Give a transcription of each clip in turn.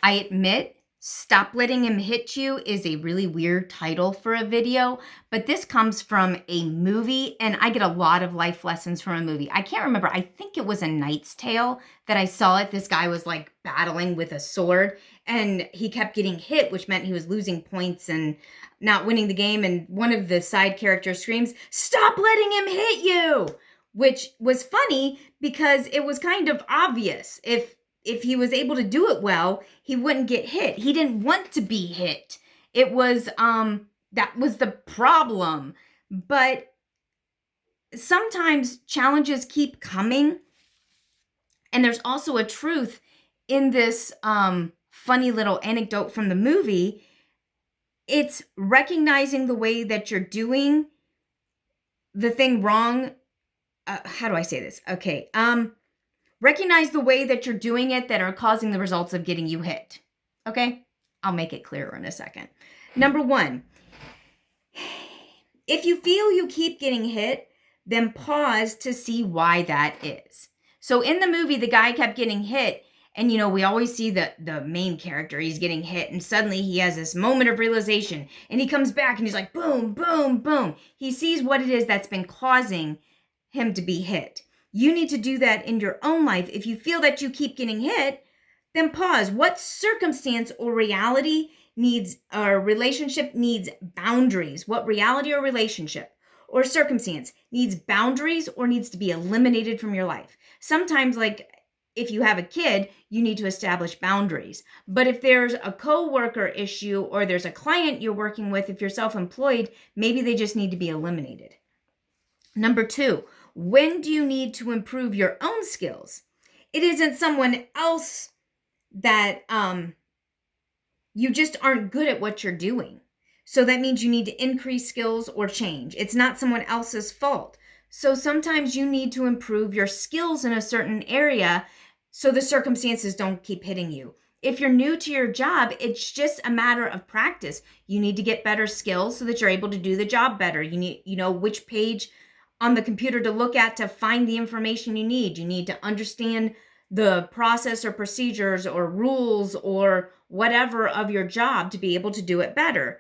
I admit, Stop Letting Him Hit You is a really weird title for a video, but this comes from a movie, and I get a lot of life lessons from a movie. I can't remember. I think it was A Knight's Tale that I saw it. This guy was like battling with a sword, and he kept getting hit, which meant he was losing points and not winning the game. And one of the side characters screams, "Stop letting him hit you!" Which was funny because it was kind of obvious. If he was able to do it well, he wouldn't get hit. He didn't want to be hit. It was that was the problem. But sometimes challenges keep coming, and there's also a truth in this funny little anecdote from the movie. It's recognizing the way that you're doing the thing wrong. How do I say this? Okay. Recognize the way that you're doing it that are causing the results of getting you hit. Okay? I'll make it clearer in a second. Number one, if you feel you keep getting hit, then pause to see why that is. So in the movie, the guy kept getting hit, and we always see the main character, he's getting hit, and suddenly he has this moment of realization, and he comes back and he's like, boom, boom, boom. He sees what it is that's been causing him to be hit. You need to do that in your own life. If you feel that you keep getting hit, then pause. What circumstance or reality needs or relationship needs boundaries? What reality or relationship or circumstance needs boundaries or needs to be eliminated from your life? Sometimes, like if you have a kid, you need to establish boundaries. But if there's a coworker issue or there's a client you're working with, if you're self-employed, maybe they just need to be eliminated. Number two, when do you need to improve your own skills? It isn't someone else that you just aren't good at what you're doing. So that means you need to increase skills or change. It's not someone else's fault. So sometimes you need to improve your skills in a certain area so the circumstances don't keep hitting you. If you're new to your job, it's just a matter of practice. You need to get better skills so that you're able to do the job better. You need, which page on the computer to look at to find the information you need. You need to understand the process or procedures or rules or whatever of your job to be able to do it better.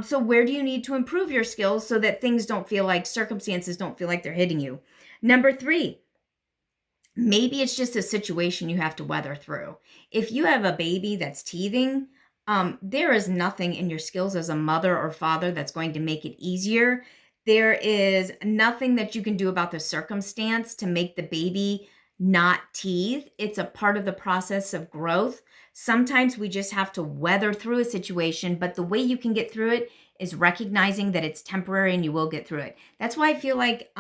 So where do you need to improve your skills so that things don't feel like circumstances don't feel like they're hitting you? Number three, maybe it's just a situation you have to weather through. If you have a baby that's teething, there is nothing in your skills as a mother or father that's going to make it easier. There is nothing that you can do about the circumstance to make the baby not teeth. It's a part of the process of growth. Sometimes we just have to weather through a situation, but the way you can get through it is recognizing that it's temporary and you will get through it. That's why I feel like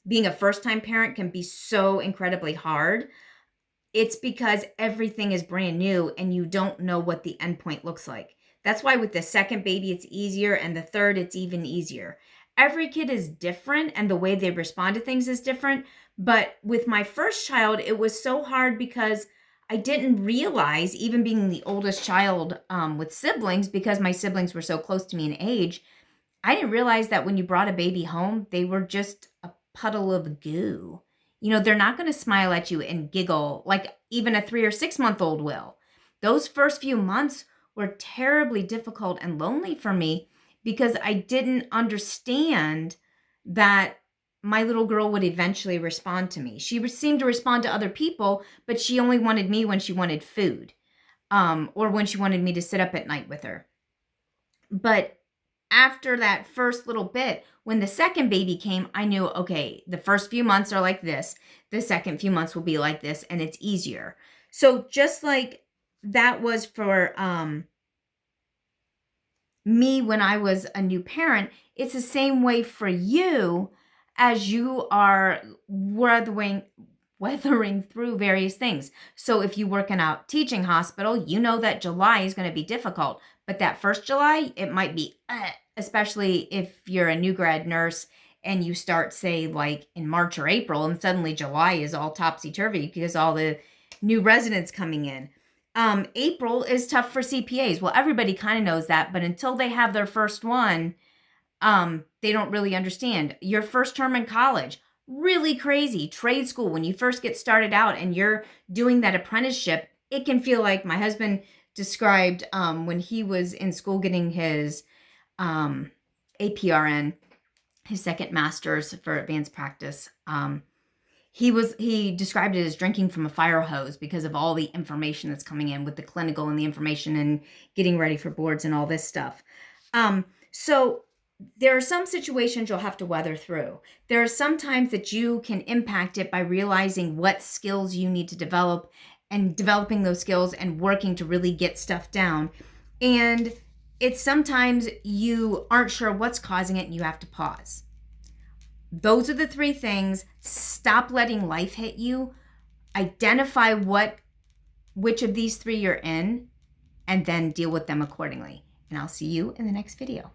being a first-time parent can be so incredibly hard. It's because everything is brand new and you don't know what the endpoint looks like. That's why with the second baby, it's easier, and the third, it's even easier. Every kid is different and the way they respond to things is different. But with my first child, it was so hard because I didn't realize, even being the oldest child with siblings, because my siblings were so close to me in age, I didn't realize that when you brought a baby home, they were just a puddle of goo. They're not going to smile at you and giggle like even a 3 or 6 month old will. Those first few months were terribly difficult and lonely for me because I didn't understand that my little girl would eventually respond to me. She seemed to respond to other people, but she only wanted me when she wanted food, or when she wanted me to sit up at night with her. But after that first little bit, when the second baby came, I knew, okay, the first few months are like this. The second few months will be like this, and it's easier. So just like that was for me when I was a new parent, it's the same way for you as you are weathering through various things. So if you work in a teaching hospital, you know that July is going to be difficult. But that first July, it might be, especially if you're a new grad nurse and you start, say, like in March or April, and suddenly July is all topsy-turvy because all the new residents coming in. April is tough for CPAs. Well, everybody kind of knows that, but until they have their first one, they don't really understand. Your first term in college, really crazy. Trade school, when you first get started out and you're doing that apprenticeship, it can feel like my husband described when he was in school getting his APRN, his second master's for advanced practice. He described it as drinking from a fire hose because of all the information that's coming in with the clinical and the information and getting ready for boards and all this stuff. So there are some situations you'll have to weather through. There are some times that you can impact it by realizing what skills you need to develop and developing those skills and working to really get stuff down. And it's sometimes you aren't sure what's causing it and you have to pause. Those are the three things. Stop letting life hit you. Identify which of these three you're in, and then deal with them accordingly. And I'll see you in the next video.